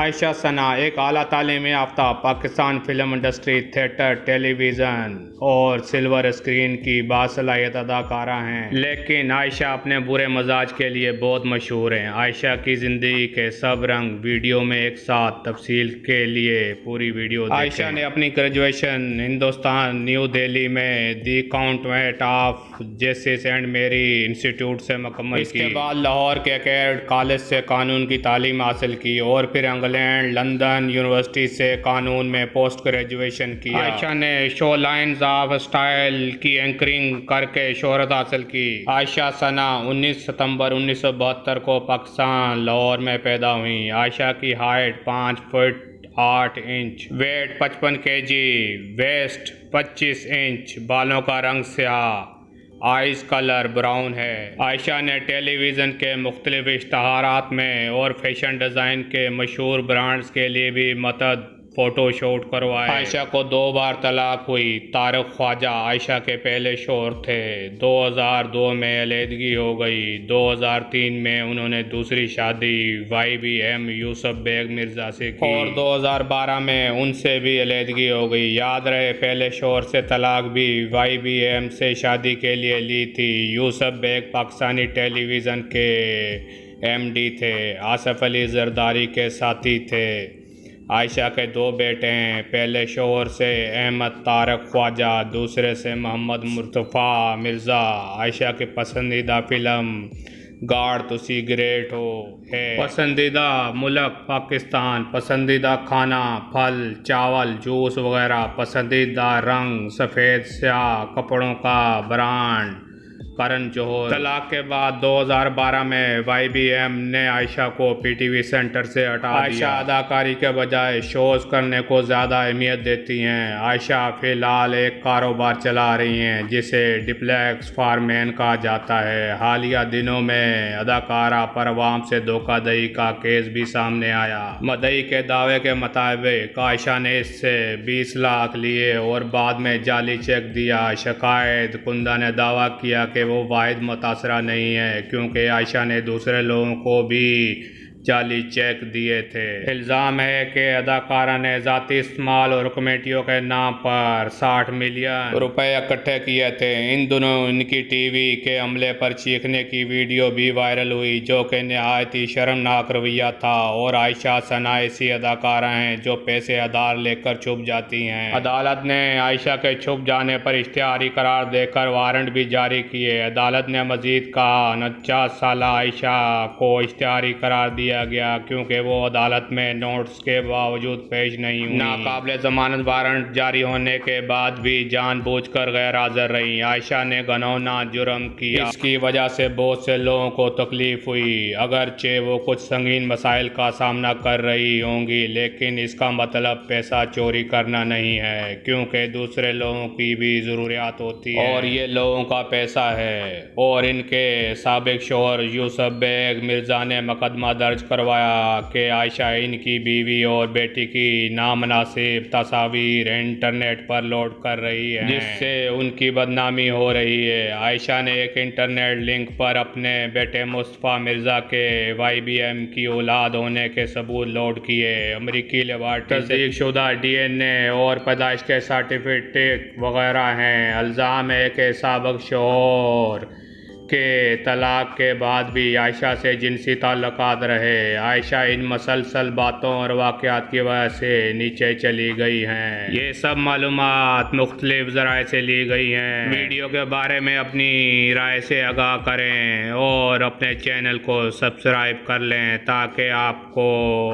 عائشہ ثنا ایک اعلیٰ تعلیم یافتہ پاکستان فلم انڈسٹری، تھیٹر، ٹیلی ویژن اور سلور اسکرین کی باصلاحیت اداکارہ ہیں، لیکن عائشہ اپنے برے مزاج کے لیے بہت مشہور ہیں۔ عائشہ کی زندگی کے سب رنگ ویڈیو میں ایک ساتھ تفصیل کے لیے پوری ویڈیو دیکھیں۔ عائشہ نے اپنی گریجویشن ہندوستان نیو دہلی میں دی کانوینٹ آف جیسس اینڈ میری انسٹیٹیوٹ سے مکمل کی۔ اس کے بعد لاہور کے کیڈ کالج سے قانون کی تعلیم حاصل کی اور پھر انگلینڈ لندن یونیورسٹی سے قانون میں پوسٹ گریجویشن کیا۔ عائشہ نے شو لائنز آف اسٹائل کی اینکرنگ کر کے شہرت حاصل کی۔ عائشہ ثنا 19 ستمبر 1972 کو پاکستان لاہور میں پیدا ہوئیں۔ عائشہ کی height 5 feet 8 inch, weight 55 kg، waist 25 inch, بالوں کا رنگ سیاہ، آئز کلر براؤن ہے۔ عائشہ نے ٹیلی ویژن کے مختلف اشتہارات میں اور فیشن ڈیزائن کے مشہور برانڈز کے لیے بھی متعدد فوٹو شوٹ کروائے۔ عائشہ کو 2 بار طلاق ہوئی۔ طارق خواجہ عائشہ کے پہلے شوہر تھے۔ 2002 میں علیحدگی ہو گئی۔ 2003 میں انہوں نے دوسری شادی YBM یوسف بیگ مرزا سے کی اور 2012 میں ان سے بھی علیحدگی ہو گئی۔ یاد رہے پہلے شوہر سے طلاق بھی YBM سے شادی کے لیے لی تھی۔ یوسف بیگ پاکستانی ٹیلی ویژن کے MD تھے، آصف علی زرداری کے ساتھی تھے۔ عائشہ کے 2 بیٹے ہیں، پہلے شوہر سے احمد طارق خواجہ، دوسرے سے محمد مرتفع مرزا۔ عائشہ کی پسندیدہ فلم گاڑ تسی گریٹ ہو ہے۔ پسندیدہ ملک پاکستان، پسندیدہ کھانا پھل چاول جوس وغیرہ، پسندیدہ رنگ سفید سیاہ، کپڑوں کا برانڈ کرن جوہر۔ طلاق کے بعد 2012 میں YBM نے عائشہ کو PTV سینٹر سے ہٹا دیا۔ عائشہ اداکاری کے بجائے شوز کرنے کو زیادہ اہمیت دیتی ہیں۔ عائشہ فی الحال ایک کاروبار چلا رہی ہیں جسے ڈپلیکس فارمین کہا جاتا ہے۔ حالیہ دنوں میں اداکارہ پر عوام سے دھوکہ دہی کا کیس بھی سامنے آیا۔ مدعی کے دعوے کے مطابق عائشہ نے اس سے 20 لاکھ لیے اور بعد میں جعلی چیک دیا۔ شکایت کنندہ نے دعویٰ کیا کہ وہ واحد متاثرہ نہیں ہے کیونکہ عائشہ نے دوسرے لوگوں کو بھی جعلی چیک دیے تھے۔ الزام ہے کہ اداکارہ نے ذاتی استعمال اور کمیٹیوں کے نام پر 60 ملین روپے اکٹھے کیے تھے۔ ان دنوں ان کی ٹی وی کے عملے پر چیخنے کی ویڈیو بھی وائرل ہوئی جو کہ نہایت ہی شرمناک رویہ تھا، اور عائشہ ثنا ایسی اداکارہ ہیں جو پیسے ادھار لے کر چھپ جاتی ہیں۔ عدالت نے عائشہ کے چھپ جانے پر اشتہاری قرار دے کر وارنٹ بھی جاری کیے۔ عدالت نے مزید کہا 49 سالہ عائشہ کو اشتہاری قرار دیا گیا کیونکہ وہ عدالت میں نوٹس کے باوجود پیش نہیں ہوئی۔ ناقابل ضمانت وارنٹ جاری ہونے کے بعد بھی جان بوجھ کر غیر حاضر رہی۔ عائشہ نے گھناؤنا جرم کیا، اس کی وجہ سے بہت سے لوگوں کو تکلیف ہوئی۔ اگرچہ وہ کچھ سنگین مسائل کا سامنا کر رہی ہوں گی لیکن اس کا مطلب پیسہ چوری کرنا نہیں ہے کیونکہ دوسرے لوگوں کی بھی ضروریات ہوتی ہے اور یہ لوگوں کا پیسہ ہے۔ اور ان کے سابق شوہر یوسف بیگ مرزا نے مقدمہ درج کروایا کہ عائشہ ان کی بیوی اور بیٹی کی نامناسب تصاویر انٹرنیٹ پر لوڈ کر رہی ہے جس سے ان کی بدنامی ہو رہی ہے۔ عائشہ نے ایک انٹرنیٹ لنک پر اپنے بیٹے مصطفیٰ مرزا کے YBM کی اولاد ہونے کے ثبوت لوڈ کیے۔ امریکی لیبارٹری تصدیق شدہ DNA اور پیدائش کے سرٹیفکیٹ وغیرہ ہیں۔ الزام ہے کہ سابق شوہر کے طلاق کے بعد بھی عائشہ سے جنسی تعلقات رہے۔ عائشہ ان مسلسل باتوں اور واقعات کی وجہ سے نیچے چلی گئی ہیں۔ یہ سب معلومات مختلف ذرائع سے لی گئی ہیں۔ ویڈیو کے بارے میں اپنی رائے سے آگاہ کریں اور اپنے چینل کو سبسکرائب کر لیں تاکہ آپ کو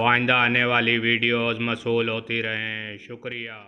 آئندہ آنے والی ویڈیوز موصول ہوتی رہیں۔ شکریہ۔